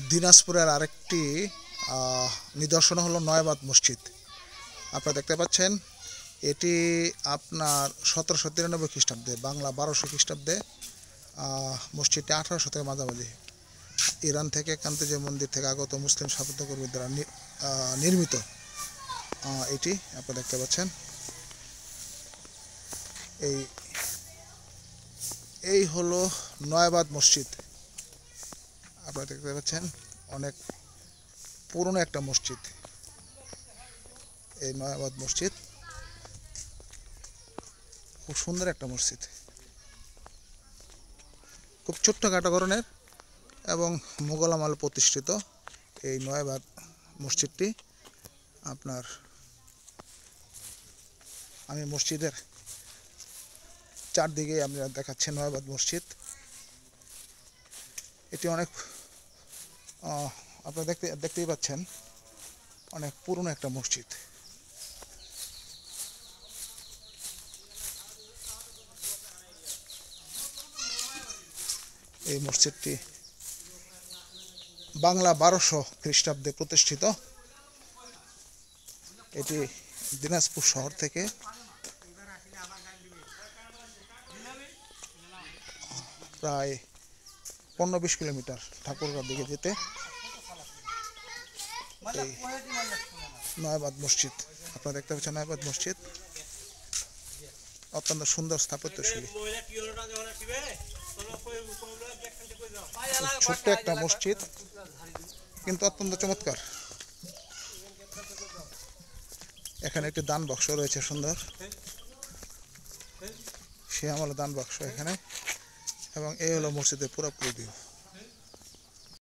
দিনাজপুরের আরেকটি নিদর্শন হলো নয়াবাদ মসজিদ। আপনারা দেখতে পাচ্ছেন, এটি আপনার 1793 খ্রিস্টাব্দে, বাংলা 1200 খ্রিস্টাব্দে মসজিদটি 1800 থেকে মাঝামাঝি ইরান থেকে কান্তেজি মন্দির থেকে আগত মুসলিম স্থাপত্যকর্মী দ্বারা নির্মিত। এটি আপনারা দেখতে পাচ্ছেন। এই হলো নয়াবাদ মসজিদ। আপনারা দেখতে পাচ্ছেন, অনেক পুরনো একটা মসজিদ। এই নয়াবাদ মসজিদ খুব সুন্দর একটা মসজিদ, খুব ছোট্ট কাটাগরণের এবং মুঘল আমলে প্রতিষ্ঠিত এই নয়াবাদ মসজিদটি। আপনার আমি মসজিদের চারদিকে আমরা দেখাচ্ছি নয়াবাদ মসজিদ। এটি অনেক আপনারা দেখতেই পাচ্ছেন, অনেক পুরনো একটা মসজিদ। এই মসজিদটি বাংলা 1200 খ্রিস্টাব্দে প্রতিষ্ঠিত। এটি দিনাজপুর শহর থেকে প্রায় 15-20 কিলোমিটার ঠাকুরগাঁও দিকে যেতে এই নয়াবাদ মসজিদ। আপনারা দেখতে পাচ্ছেন নয়াবাদ মসজিদ অত্যন্ত সুন্দর স্থাপত্যশৈলী। ছোট্ট একটা মসজিদ কিন্তু অত্যন্ত চমৎকার। এখানে একটি দান বাক্স রয়েছে সুন্দর, সে আমলে দান বাক্স এখানে, এবং এই হলো মসজিদের পুরোপুরি ভিউ।